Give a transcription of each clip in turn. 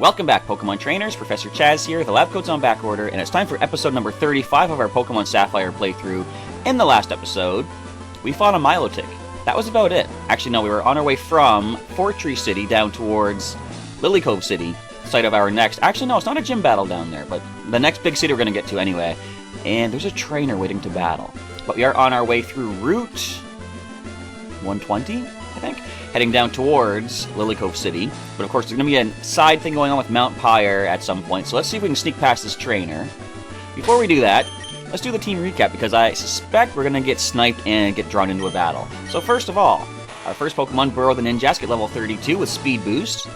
Welcome back, Pokemon Trainers. Professor Chaz here. The lab coat's on back order, and it's time for episode number 35 of our Pokemon Sapphire playthrough. In the last episode, we fought a Milotic. That was about it. Actually, no, we were on our way from Fortree City down towards Lilycove City, site of our next... Actually, no, it's not a gym battle down there, but the next big city we're going to get to anyway. And there's a trainer waiting to battle. But we are on our way through Route 120, I think, heading down towards Lilycove City. But of course, there's going to be a side thing going on with Mount Pyre at some point, so let's see if we can sneak past this trainer. Before we do that, let's do the team recap, because I suspect we're going to get sniped and get drawn into a battle. So first of all, our first Pokemon, Burrow the Ninjask at level 32 with Speed Boost.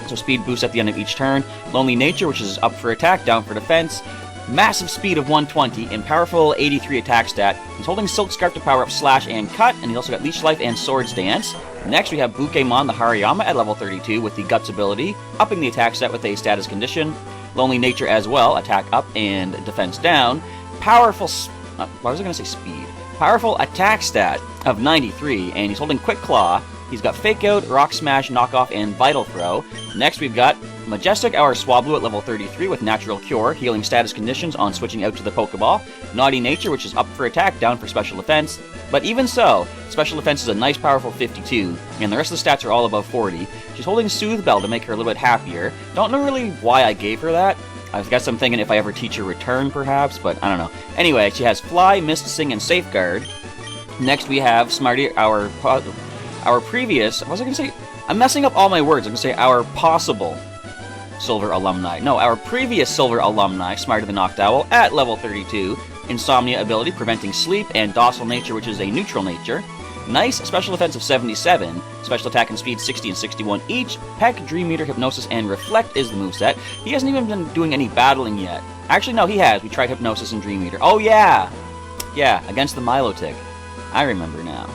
So Speed Boost at the end of each turn. Lonely Nature, which is up for attack, down for defense. Massive speed of 120 and powerful 83 attack stat. He's holding Silk Scarf to power up Slash and Cut, and he's also got Leech Life and Swords Dance. Next, we have Pokémon the Hariyama at level 32 with the Guts ability, upping the attack stat with a status condition. Lonely Nature as well, attack up and defense down. Powerful... why was I going to say speed? Powerful attack stat of 93, and he's holding Quick Claw. He's got Fake Out, Rock Smash, Knockoff, and Vital Throw. Next, we've got Majestic our Swablu at level 33 with Natural Cure, healing status conditions on switching out to the Pokeball. Naughty Nature, which is up for attack, down for special defense. But even so, special defense is a nice powerful 52, and the rest of the stats are all above 40. She's holding Soothe Bell to make her a little bit happier. Don't know really why I gave her that. I guess I'm thinking if I ever teach her Return, perhaps, but I don't know. Anyway, she has Fly, Mist, Sing, and Safeguard. Next, we have Smarty, our previous... What was I going to say? I'm messing up all my words. I'm going to say our possible Silver alumni. No, our previous Silver alumni, Smarty the Noctowl, at level 32. Insomnia ability, preventing sleep, and Docile Nature, which is a neutral nature. Nice special defense of 77, special attack and speed 60 and 61 each. Peck, Dream Meter, Hypnosis, and Reflect is the moveset. He hasn't even been doing any battling yet. Actually, no, he has. We tried Hypnosis and Dream Meter. Oh, yeah! Yeah, against the Milotic. I remember now.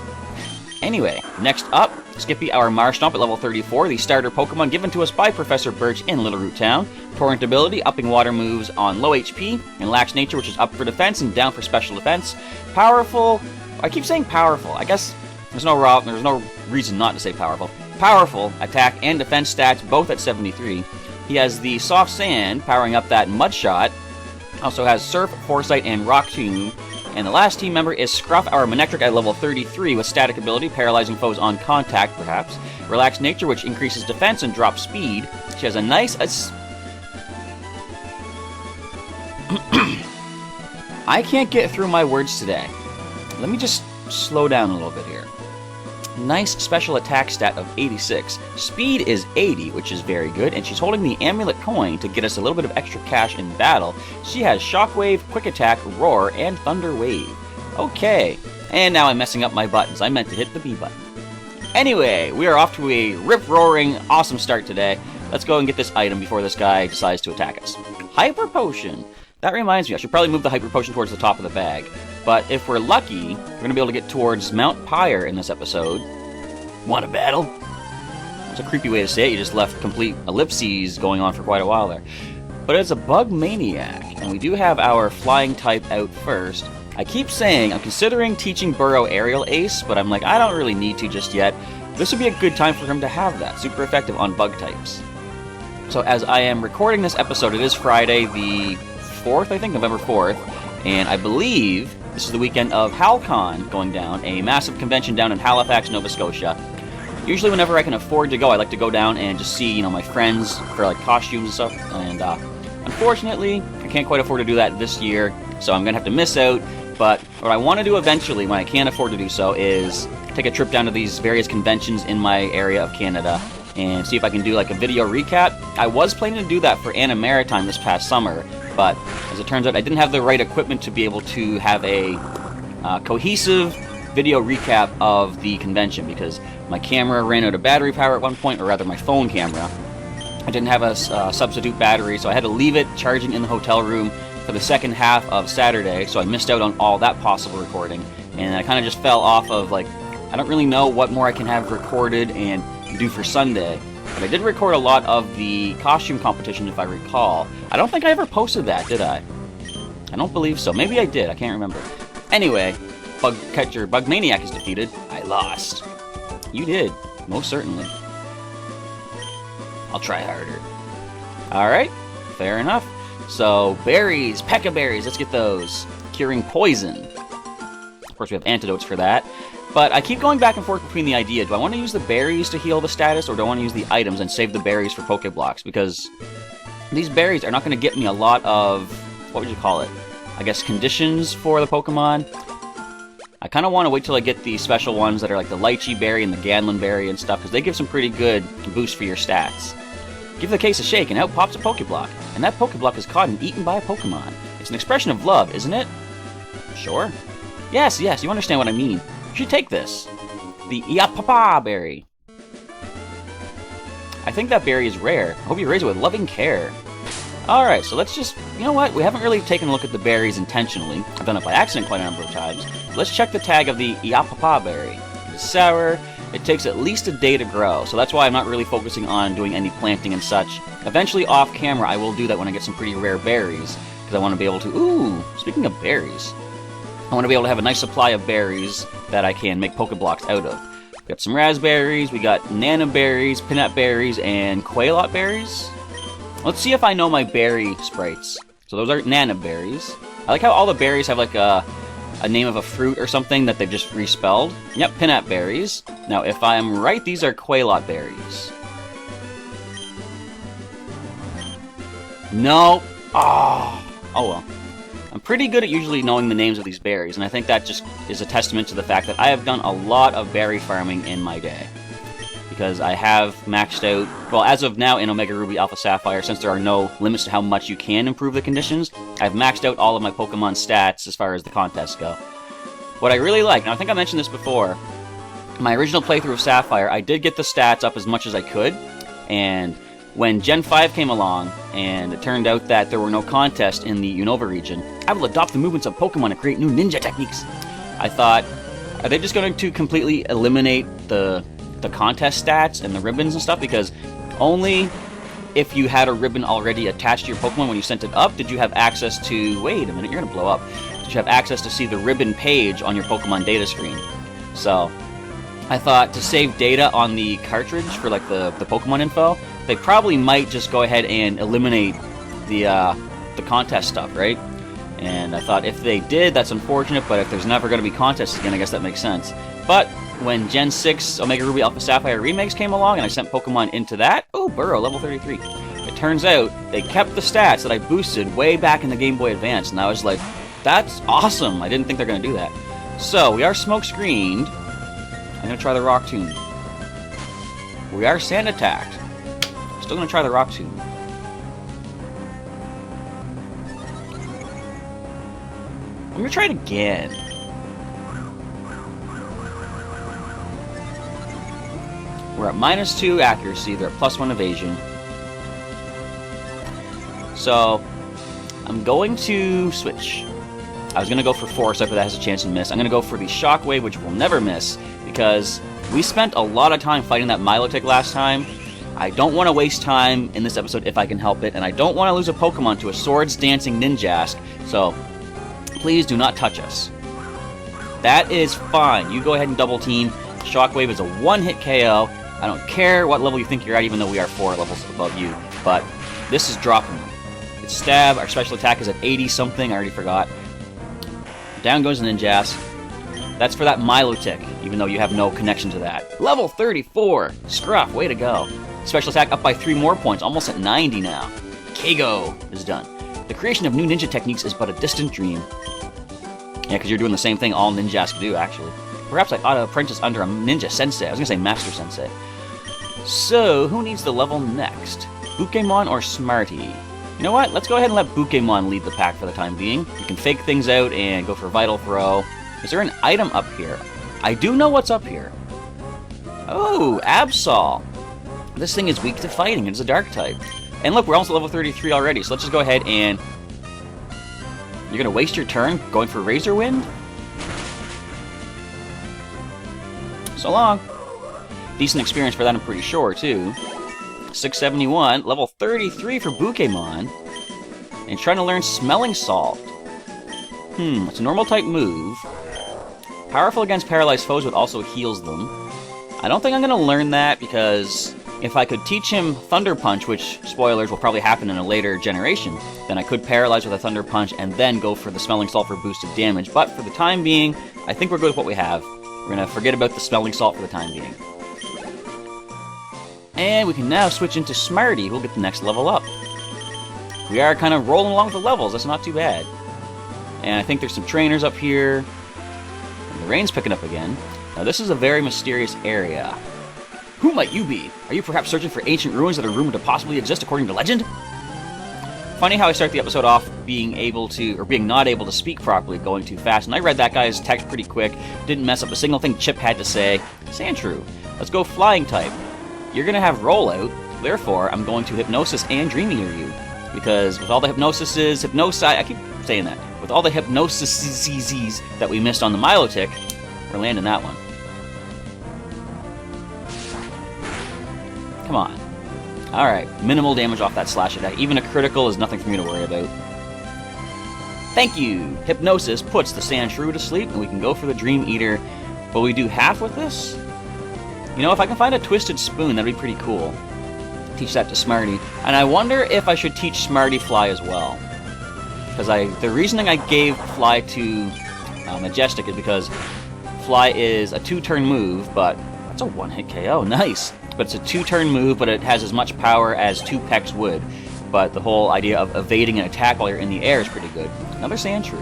Anyway, next up, Skippy, our Marshtomp at level 34, the starter Pokemon given to us by Professor Birch in Little Root Town. Torrent ability, upping water moves on low HP, and Lax Nature, which is up for defense and down for special defense. Powerful, I keep saying powerful, I guess there's no reason not to say powerful. Powerful attack and defense stats, both at 73. He has the Soft Sand, powering up that Mud Shot. Also has Surf, Foresight, and Rock Tomb. And the last team member is Scruff, our Manectric at level 33 with static ability, paralyzing foes on contact, perhaps. Relaxed Nature, which increases defense and drops speed. She has a nice... I can't get through my words today. Let me just slow down a little bit here. Nice special attack stat of 86. Speed is 80, which is very good, and she's holding the Amulet Coin to get us a little bit of extra cash in battle. She has Shockwave, Quick Attack, Roar, and Thunder Wave. Okay, and now I'm messing up my buttons. I meant to hit the B button. Anyway, we are off to a rip-roaring, awesome start today. Let's go and get this item before this guy decides to attack us. Hyper Potion. That reminds me, I should probably move the Hyper Potion towards the top of the bag. But if we're lucky, we're going to be able to get towards Mount Pyre in this episode. Want a battle? That's a creepy way to say it. You just left complete ellipses going on for quite a while there. But it's a Bug Maniac, and we do have our Flying type out first. I keep saying I'm considering teaching Burrow Aerial Ace, but I'm like, I don't really need to just yet. This would be a good time for him to have that. Super effective on Bug types. So as I am recording this episode, it is Friday the 4th, I think, November 4th, and I believe this is the weekend of HalCon going down, a massive convention down in Halifax, Nova Scotia. Usually whenever I can afford to go, I like to go down and just see, my friends for like costumes and stuff, and unfortunately, I can't quite afford to do that this year, so I'm going to have to miss out, but what I want to do eventually, when I can afford to do so, is take a trip down to these various conventions in my area of Canada, and see if I can do like a video recap. I was planning to do that for Anna Maritime this past summer, but as it turns out, I didn't have the right equipment to be able to have a cohesive video recap of the convention, because my camera ran out of battery power at one point, or rather my phone camera. I didn't have a substitute battery, so I had to leave it charging in the hotel room for the second half of Saturday, so I missed out on all that possible recording, and I kind of just fell off of, like, I don't really know what more I can have recorded and do for Sunday. But I did record a lot of the costume competition, if I recall. I don't think I ever posted that, did I? I don't believe so. Maybe I did. I can't remember. Anyway, Bug Maniac is defeated. I lost. You did. Most certainly. I'll try harder. Alright, fair enough. So, berries, P.E.K.K.A berries, let's get those. Curing poison. Of course, we have antidotes for that. But I keep going back and forth between the idea, do I want to use the berries to heal the status, or do I want to use the items and save the berries for Pokeblocks? Because these berries are not going to get me a lot of, what would you call it? I guess conditions for the Pokemon. I kind of want to wait till I get the special ones that are like the Lychee Berry and the Ganlon Berry and stuff, because they give some pretty good boost for your stats. Give the case a shake, and out pops a Pokeblock. And that Pokeblock is caught and eaten by a Pokemon. It's an expression of love, isn't it? Sure. Yes, you understand what I mean. You should take this. The Iapapa Berry. I think that berry is rare. I hope you raise it with loving care. Alright, so let's just... You know what? We haven't really taken a look at the berries intentionally. I've done it by accident quite a number of times. Let's check the tag of the Iapapa Berry. It's sour. It takes at least a day to grow, so that's why I'm not really focusing on doing any planting and such. Eventually, off camera, I will do that when I get some pretty rare berries, because I want to be able to... Ooh, speaking of berries, I want to be able to have a nice supply of berries that I can make Pokeblocks out of. We got some raspberries, we got nana berries, peanut berries, and quailot berries. Let's see if I know my berry sprites. So those are nana berries. I like how all the berries have like a name of a fruit or something that they've just respelled. Yep, peanut berries. Now, if I'm right, these are quailot berries. No. Oh well. I'm pretty good at usually knowing the names of these berries, and I think that just is a testament to the fact that I have done a lot of berry farming in my day. Because I have maxed out, well, as of now in Omega Ruby Alpha Sapphire, since there are no limits to how much you can improve the conditions, I've maxed out all of my Pokemon stats as far as the contests go. What I really like, now I think I mentioned this before, my original playthrough of Sapphire, I did get the stats up as much as I could, and when Gen 5 came along, and it turned out that there were no contests in the Unova region, I will adopt the movements of Pokemon and create new ninja techniques. I thought, are they just going to completely eliminate the contest stats and the ribbons and stuff? Because only if you had a ribbon already attached to your Pokemon when you sent it up did you have access to... Wait a minute, you're going to blow up. Did you have access to see the ribbon page on your Pokemon data screen? So, I thought to save data on the cartridge for like the Pokemon info, they probably might just go ahead and eliminate the contest stuff, right? And I thought if they did, that's unfortunate, but if there's never going to be contests again, I guess that makes sense. But when Gen 6 Omega Ruby Alpha Sapphire remakes came along and I sent Pokemon into that, oh, Burrow, level 33. It turns out they kept the stats that I boosted way back in the Game Boy Advance, and I was like, that's awesome. I didn't think they're going to do that. So, we are smoke screened. I'm going to try the Rock Tomb. We are sand attacked. Still going to try the Rock Tomb. I'm going to try it again. We're at -2 accuracy, they're at +1 evasion. So, I'm going to switch. I was going to go for Force Type, but that has a chance to miss. I'm going to go for the Shockwave, which will never miss, because we spent a lot of time fighting that Milotic last time. I don't want to waste time in this episode if I can help it, and I don't want to lose a Pokemon to a Swords Dancing Ninjask, so please do not touch us. That is fine. You go ahead and double team. Shockwave is a one-hit KO. I don't care what level you think you're at, even though we are 4 levels above you, but this is dropping you. It's Stab, our special attack is at 80-something, I already forgot. Down goes Ninjask. That's for that Milotic, even though you have no connection to that. Level 34! Scruff, way to go. Special attack up by 3 more points, almost at 90 now. Kago is done. The creation of new ninja techniques is but a distant dream. Yeah, because you're doing the same thing all Ninjask do, actually. Perhaps I ought to apprentice under a ninja sensei. I was going to say master sensei. So, who needs the level next? Pokémon or Smarty? You know what? Let's go ahead and let Pokémon lead the pack for the time being. You can fake things out and go for Vital Throw. Is there an item up here? I do know what's up here. Oh, Absol. This thing is weak to fighting. It's a dark type. And look, we're almost level 33 already, so let's just go ahead and... You're going to waste your turn going for Razor Wind? So long. Decent experience for that, I'm pretty sure, too. 671, level 33 for Pokémon. And trying to learn Smelling Salt. It's a normal type move. Powerful against paralyzed foes, but also heals them. I don't think I'm going to learn that because if I could teach him Thunder Punch, which, spoilers, will probably happen in a later generation, then I could paralyze with a Thunder Punch and then go for the Smelling Salt for boosted damage. But for the time being, I think we're good with what we have. We're going to forget about the Smelling Salt for the time being. And we can now switch into Smarty, who'll get the next level up. We are kind of rolling along with the levels, that's not too bad. And I think there's some trainers up here. And the rain's picking up again. Now this is a very mysterious area. Who might you be? Are you perhaps searching for ancient ruins that are rumored to possibly exist according to legend? Funny how I start the episode off being not able to speak properly, going too fast, and I read that guy's text pretty quick, didn't mess up a single thing Chip had to say. Sandshrew, let's go flying type. You're gonna have rollout, therefore I'm going to hypnosis and dream eater you. Because with all the I keep saying that, with all the hypnosis that we missed on the Milotic, we're landing that one. Come on. Alright, minimal damage off that slash attack. Even a critical is nothing for me to worry about. Thank you! Hypnosis puts the Sandshrew to sleep, and we can go for the Dream Eater. Will we do half with this? You know, if I can find a Twisted Spoon, that'd be pretty cool. Teach that to Smarty. And I wonder if I should teach Smarty Fly as well. Because the reasoning I gave Fly to Majestic is because Fly is a 2-turn move, but that's a 1-hit KO. Nice! But it's a 2-turn move, but it has as much power as 2 Pecks would. But the whole idea of evading an attack while you're in the air is pretty good. Another Sandshrew.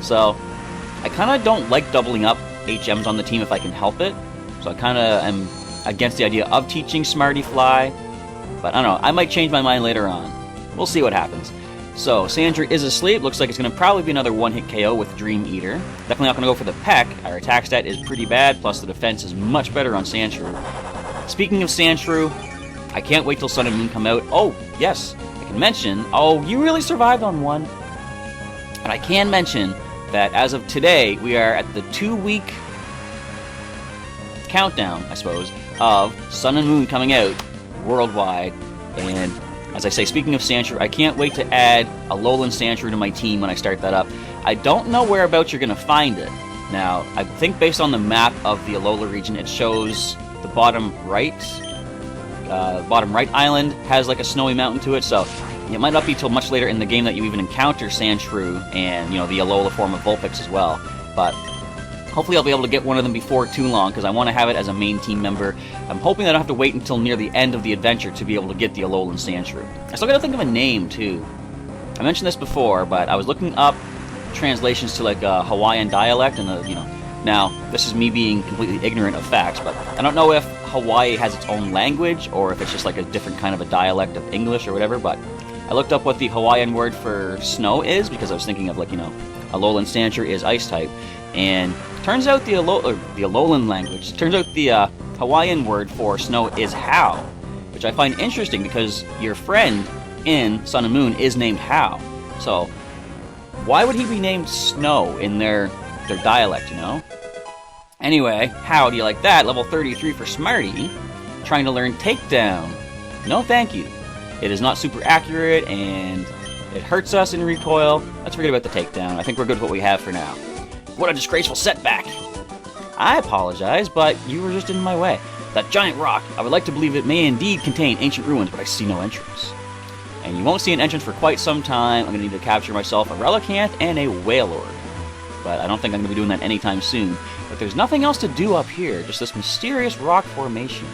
So, I kind of don't like doubling up HMs on the team if I can help it. So I kind of am against the idea of teaching Smarty Fly. But I don't know, I might change my mind later on. We'll see what happens. So, Sandshrew is asleep. Looks like it's going to probably be another 1-hit KO with Dream Eater. Definitely not going to go for the Peck. Our attack stat is pretty bad, plus the defense is much better on Sandshrew. Speaking of Sandshrew, I can't wait till Sun and Moon come out. Oh, yes, I can mention, you really survived on one. And I can mention that as of today, we are at the 2-week countdown, I suppose, of Sun and Moon coming out worldwide. And as I say, speaking of Sandshrew, I can't wait to add a Alolan Sandshrew to my team when I start that up. I don't know whereabouts you're going to find it. Now, I think based on the map of the Alola region, it shows the bottom right island has like a snowy mountain to it, so it might not be till much later in the game that you even encounter Sandshrew and, you know, the Alola form of Vulpix as well. But hopefully I'll be able to get one of them before too long, because I want to have it as a main team member. I'm hoping that I don't have to wait until near the end of the adventure to be able to get the Alolan Sandshrew. I still gotta think of a name, too. I mentioned this before, but I was looking up translations to like a Hawaiian dialect, and now, this is me being completely ignorant of facts, but I don't know if Hawaii has its own language, or if it's just like a different kind of a dialect of English or whatever, but I looked up what the Hawaiian word for snow is, because I was thinking of, like, you know, Alolan Sandshrew is ice-type, and turns out the Alolan language, turns out the Hawaiian word for snow is Hao, which I find interesting, because your friend in Sun and Moon is named Hao, so why would he be named Snow in their dialect, you know? Anyway, how do you like that? Level 33 for Smarty, trying to learn Takedown. No thank you. It is not super accurate, and it hurts us in recoil. Let's forget about the Takedown. I think we're good with what we have for now. What a disgraceful setback. I apologize, but you were just in my way. That giant rock, I would like to believe it may indeed contain ancient ruins, but I see no entrance. And you won't see an entrance for quite some time. I'm going to need to capture myself a Relicanth and a Wailord. But I don't think I'm going to be doing that anytime soon. But there's nothing else to do up here, just this mysterious rock formation.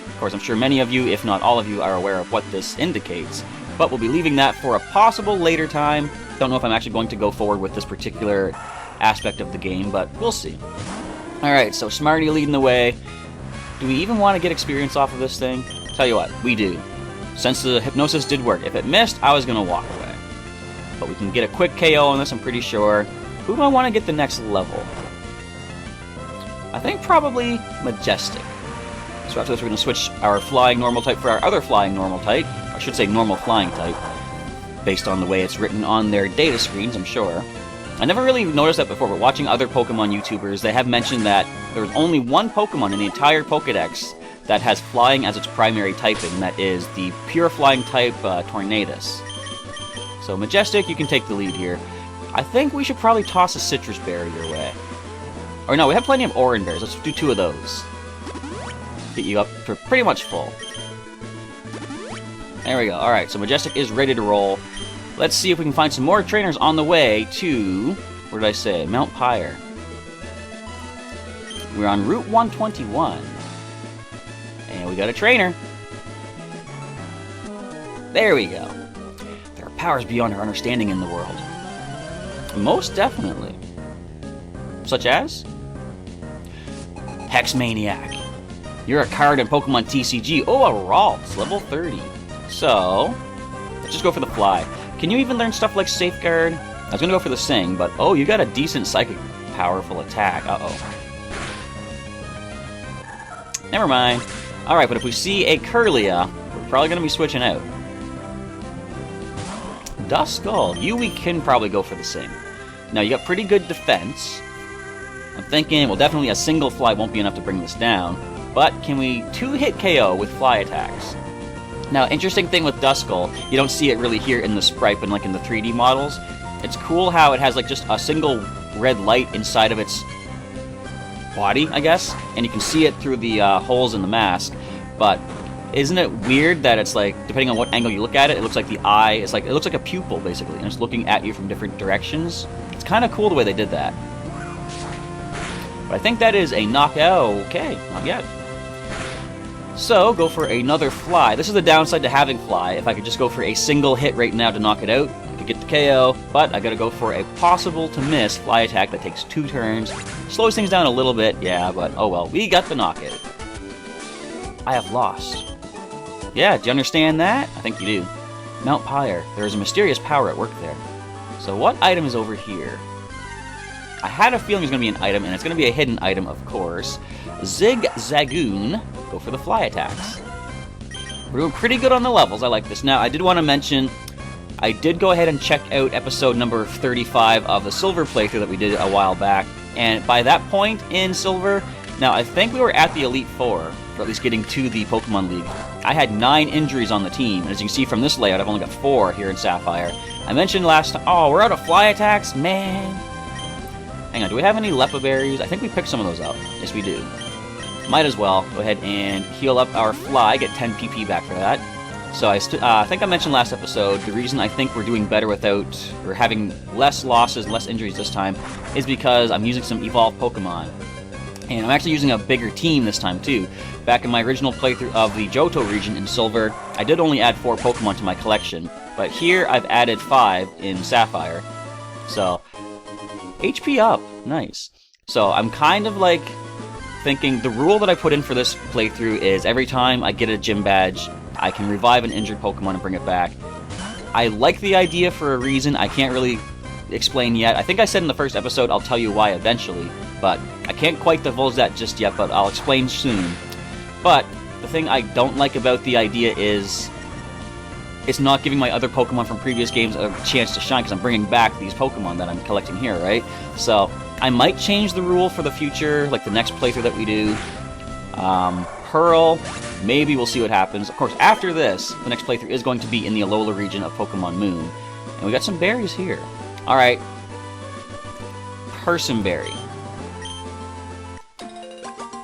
Of course, I'm sure many of you, if not all of you, are aware of what this indicates, but we'll be leaving that for a possible later time. Don't know if I'm actually going to go forward with this particular aspect of the game, but we'll see. Alright, so Smarty leading the way. Do we even want to get experience off of this thing? Tell you what, we do. Since the hypnosis did work. If it missed, I was going to walk away. But we can get a quick KO on this, I'm pretty sure. Who do I want to get the next level? I think probably Majestic. So after this, we're going to switch our flying normal type for our other flying normal type. I should say normal flying type, based on the way it's written on their data screens, I'm sure. I never really noticed that before, but watching other Pokemon YouTubers, they have mentioned that there's only one Pokemon in the entire Pokedex that has flying as its primary typing, and that is the pure flying type Tornadus. So Majestic, you can take the lead here. I think we should probably toss a Citrus Berry your way. Or no, we have plenty of Oran Berries. Let's do 2 of those. get you up for pretty much full. There we go. Alright, so Majestic is ready to roll. Let's see if we can find some more trainers on the way to... Where did I say? Mount Pyre. We're on Route 121. And we got a trainer. There we go. There are powers beyond our understanding in the world. Most definitely. Such as? Hex Maniac. You're a card in Pokemon TCG. Oh, a Ralts, level 30. So, let's just go for the fly. Can you even learn stuff like Safeguard? I was gonna go for the Sing, but oh, you got a decent psychic powerful attack. Uh-oh. Never mind. Alright, but if we see a Kirlia, we're probably gonna be switching out. Duskull. You, we can probably go for the Sing. Now, you got pretty good defense. I'm thinking, well, definitely a single fly won't be enough to bring this down. But can we 2-hit KO with fly attacks? Now, interesting thing with Duskull, you don't see it really here in the sprite, but like in the 3D models. It's cool how it has like just a single red light inside of its body, I guess, and you can see it through the holes in the mask. But isn't it weird that it's like, depending on what angle you look at it, it looks like the eye is like, it looks like a pupil basically, and it's looking at you from different directions. It's kind of cool the way they did that. But I think that is a knockout. Okay, not yet. So, go for another fly. This is the downside to having fly. If I could just go for a single hit right now to knock it out, I could get the KO, but I gotta go for a possible to miss fly attack that takes 2 turns. Slows things down a little bit, yeah, but oh well, we got the knockout. I have lost. Yeah, do you understand that? I think you do. Mount Pyre. There is a mysterious power at work there. So what item is over here? I had a feeling it was going to be an item, and it's going to be a hidden item, of course. Zigzagoon. Go for the fly attacks. We're doing pretty good on the levels. I like this. Now, I did want to mention, I did go ahead and check out episode number 35 of the Silver playthrough that we did a while back. And by that point in Silver, now I think we were at the Elite Four, or at least getting to the Pokemon League. I had 9 injuries on the team, and as you can see from this layout, I've only got 4 here in Sapphire. I mentioned last time, oh, we're out of fly attacks? Man. Hang on, do we have any Lepa Berries? I think we picked some of those up. Yes, we do. Might as well go ahead and heal up our fly, get 10 PP back for that. So I think I mentioned last episode, the reason I think we're doing better without, or having less losses, less injuries this time, is because I'm using some evolved Pokemon. And I'm actually using a bigger team this time too. Back in my original playthrough of the Johto region in Silver, I did only add 4 Pokemon to my collection. But here I've added 5 in Sapphire. So, HP up. Nice. So I'm kind of like thinking the rule that I put in for this playthrough is every time I get a gym badge, I can revive an injured Pokemon and bring it back. I like the idea for a reason. I can't really explain yet. I think I said in the first episode I'll tell you why eventually, but I can't quite divulge that just yet, but I'll explain soon. But the thing I don't like about the idea is it's not giving my other Pokemon from previous games a chance to shine because I'm bringing back these Pokemon that I'm collecting here, right? So I might change the rule for the future, like the next playthrough that we do. Pearl, maybe we'll see what happens. Of course, after this, the next playthrough is going to be in the Alola region of Pokemon Moon. And we got some berries here. Alright. Personberry.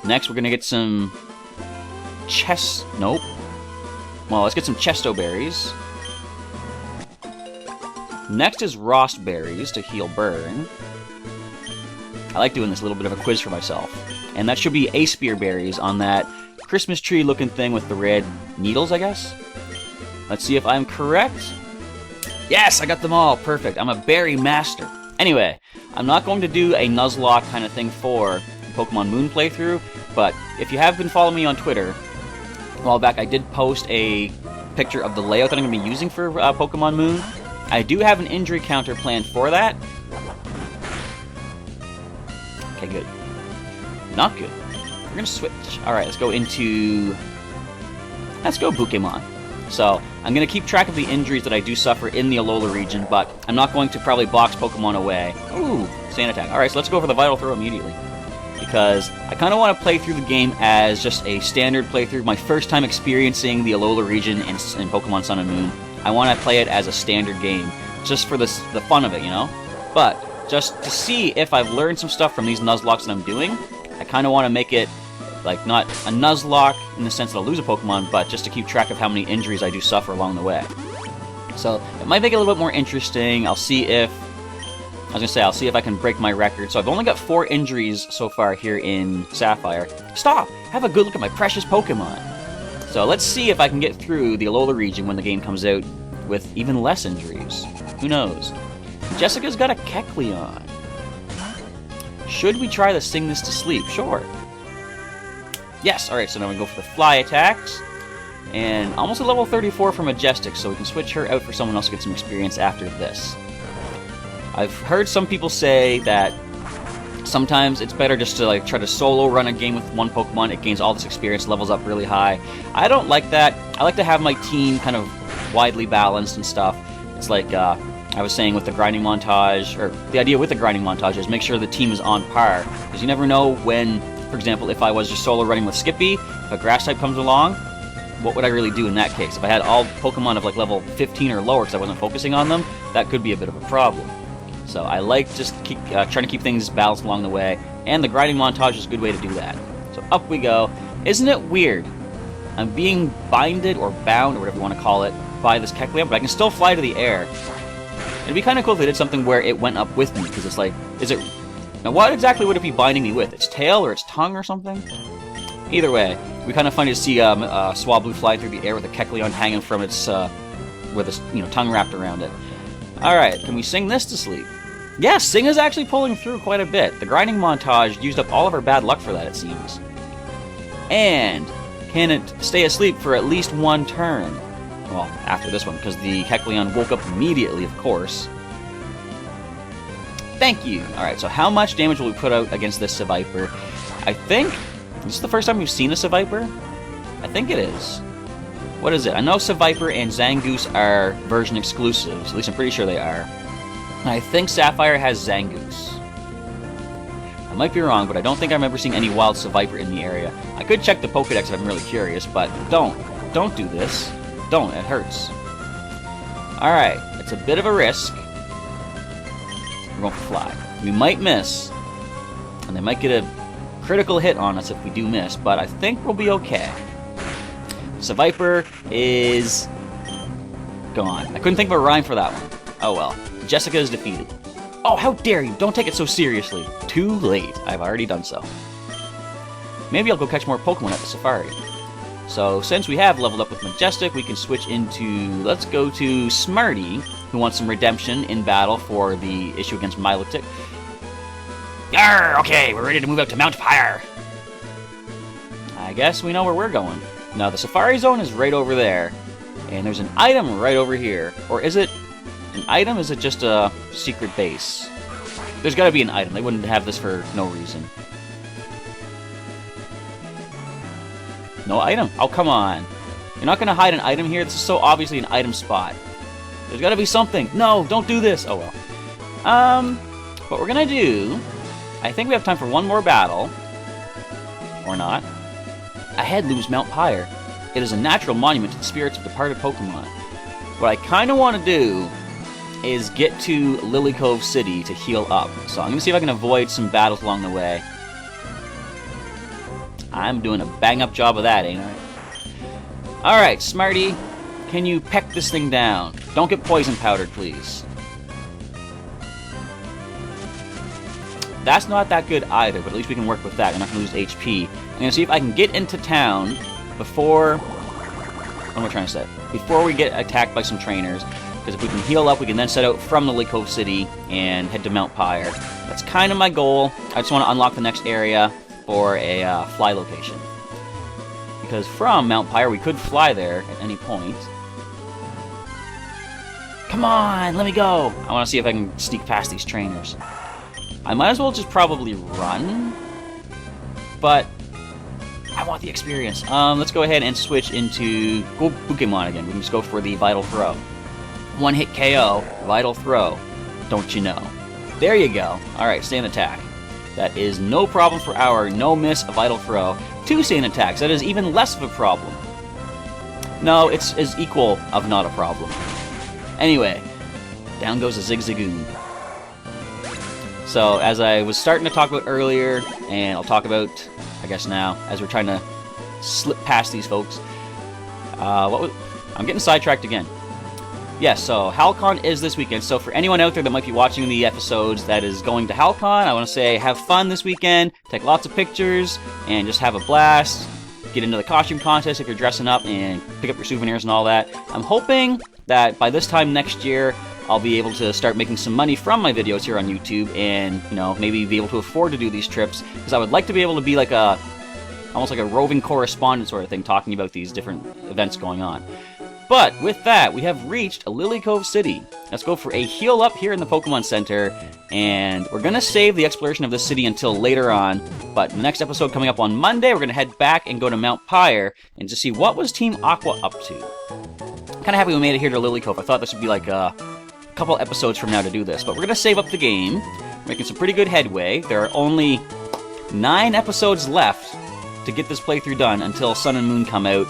Next, we're going to get some... Nope. Well, let's get some Chesto berries. Next is Rost berries to heal burn. I like doing this little bit of a quiz for myself. And that should be Aspire berries on that Christmas tree looking thing with the red needles, I guess? Let's see if I'm correct. Yes, I got them all. Perfect. I'm a berry master. Anyway, I'm not going to do a Nuzlocke kind of thing for Pokemon Moon playthrough, but if you have been following me on Twitter, a while back I did post a picture of the layout that I'm going to be using for Pokemon Moon. I do have an injury counter planned for that. Okay, good. Not good. We're going to switch. Alright, let's go into... Let's go Pokémon. So, I'm going to keep track of the injuries that I do suffer in the Alola region, but I'm not going to probably box Pokemon away. Ooh, Sand Attack. Alright, so let's go for the Vital Throw immediately. Because I kind of want to play through the game as just a standard playthrough. My first time experiencing the Alola region in Pokemon Sun and Moon. I want to play it as a standard game, just for the fun of it, you know? But, just to see if I've learned some stuff from these Nuzlockes that I'm doing, I kind of want to make it Like, not a Nuzlocke in the sense that I'll lose a Pokemon, but just to keep track of how many injuries I do suffer along the way. So, it might make it a little bit more interesting. I'll see if I can break my record. So I've only got 4 injuries so far here in Sapphire. Stop! Have a good look at my precious Pokemon! So let's see if I can get through the Alola region when the game comes out with even less injuries. Who knows? Jessica's got a Kecleon. Should we try to sing this to sleep? Sure. Yes, alright, so now we go for the fly attacks. And almost a level 34 for Majestic, so we can switch her out for someone else to get some experience after this. I've heard some people say that sometimes it's better just to like try to solo run a game with one Pokemon. It gains all this experience, levels up really high. I don't like that. I like to have my team kind of widely balanced and stuff. It's like I was saying with the grinding montage, or the idea with the grinding montage is make sure the team is on par. Because you never know when, for example, if I was just solo running with Skippy, if a grass type comes along, what would I really do in that case? If I had all Pokemon of like level 15 or lower because I wasn't focusing on them, that could be a bit of a problem. So I like just trying to keep things balanced along the way, and the grinding montage is a good way to do that. So up we go. Isn't it weird? I'm being binded or bound, or whatever you want to call it, by this Kecleon, but I can still fly to the air. It'd be kind of cool if they did something where it went up with me, because it's like, now what exactly would it be binding me with? Its tail or its tongue or something? Either way, we kind of funny to see Swablu fly through the air with a Kecleon hanging from its, with its tongue wrapped around it. Alright, can we sing this to sleep? Yes, Sing is actually pulling through quite a bit. The grinding montage used up all of our bad luck for that, it seems. And can it stay asleep for at least one turn? Well, after this one, because the Kecleon woke up immediately, of course. Thank you! Alright, so how much damage will we put out against this Seviper? I think... This is the first time we've seen a Seviper? I think it is. What is it? I know Seviper and Zangoose are version exclusives. At least I'm pretty sure they are. And I think Sapphire has Zangoose. I might be wrong, but I don't think I remember seeing any wild Seviper in the area. I could check the Pokédex if I'm really curious, but don't. Don't do this. Don't. It hurts. Alright. It's a bit of a risk. We're going for Fly. We might miss. And they might get a critical hit on us if we do miss, but I think we'll be okay. Seviper is gone. I couldn't think of a rhyme for that one. Oh well. Jessica is defeated. Oh, how dare you! Don't take it so seriously. Too late. I've already done so. Maybe I'll go catch more Pokemon at the Safari. So, since we have leveled up with Majestic, we can switch into... Let's go to Smarty, who wants some redemption in battle for the issue against Milotic. Yarr! Okay, we're ready to move out to Mount Fire. I guess we know where we're going. Now, the Safari Zone is right over there, and there's an item right over here. Or is it an item? Is it just a secret base? There's gotta be an item. They wouldn't have this for no reason. No item? Oh, come on. You're not gonna hide an item here? This is so obviously an item spot. There's gotta be something. No, don't do this. Oh, well. What we're gonna do... I think we have time for one more battle. Or not. Ahead looms Mount Pyre. It is a natural monument to the spirits of departed Pokemon. What I kind of want to do is get to Lilycove City to heal up. So I'm going to see if I can avoid some battles along the way. I'm doing a bang-up job of that, ain't I? Alright, Smarty. Can you peck this thing down? Don't get poison powdered, please. That's not that good either, but at least we can work with that. I'm not going to lose HP. I'm going to see if I can get into town before... What am I trying to say? Before we get attacked by some trainers. Because if we can heal up, we can then set out from the Lilycove City and head to Mount Pyre. That's kind of my goal. I just want to unlock the next area for a fly location. Because from Mount Pyre, we could fly there at any point. Come on, let me go! I want to see if I can sneak past these trainers. I might as well just probably run, but I want the experience. Let's go ahead and switch into Pokémon again. We can just go for the Vital Throw. One hit KO, Vital Throw. Don't you know? There you go. Alright, stand attack. That is no problem for our no miss Vital Throw. 2 stand attacks, that is even less of a problem. No, it's as equal of not a problem. Anyway, down goes a Zigzagoon. So, as I was starting to talk about earlier, and I'll talk about I guess now, as we're trying to slip past these folks. I'm getting sidetracked again. Yes, so HalCon is this weekend, so for anyone out there that might be watching the episodes that is going to HalCon, I want to say have fun this weekend, take lots of pictures, and just have a blast. Get into the costume contest if you're dressing up, and pick up your souvenirs and all that. I'm hoping that by this time next year, I'll be able to start making some money from my videos here on YouTube, and, you know, maybe be able to afford to do these trips, because I would like to be able to be like almost like a roving correspondent sort of thing, talking about these different events going on. But with that, we have reached a Lilycove city. Let's go for a heal up here in the Pokemon Center, and we're going to save the exploration of this city until later on. But in the next episode coming up on Monday, we're going to head back and go to Mount Pyre and just see what was Team Aqua up to. Kind of happy we made it here to Lilycove. I thought this would be like a couple episodes from now to do this, but we're going to save up the game. We're making some pretty good headway. There are only 9 episodes left to get this playthrough done until Sun and Moon come out.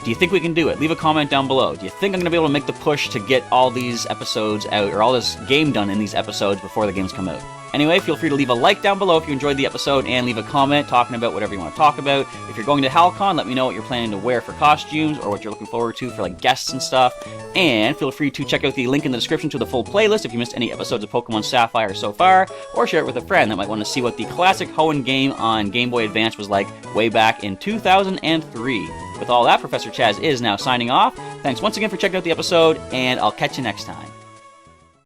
Do you think we can do it? Leave a comment down below. Do you think I'm going to be able to make the push to get all these episodes out, or all this game done in these episodes before the games come out? Anyway, feel free to leave a like down below if you enjoyed the episode, and leave a comment talking about whatever you want to talk about. If you're going to HalCon, let me know what you're planning to wear for costumes, or what you're looking forward to for like guests and stuff. And feel free to check out the link in the description to the full playlist if you missed any episodes of Pokemon Sapphire so far, or share it with a friend that might want to see what the classic Hoenn game on Game Boy Advance was like way back in 2003. With all that, Professor Chaz is now signing off. Thanks once again for checking out the episode, and I'll catch you next time.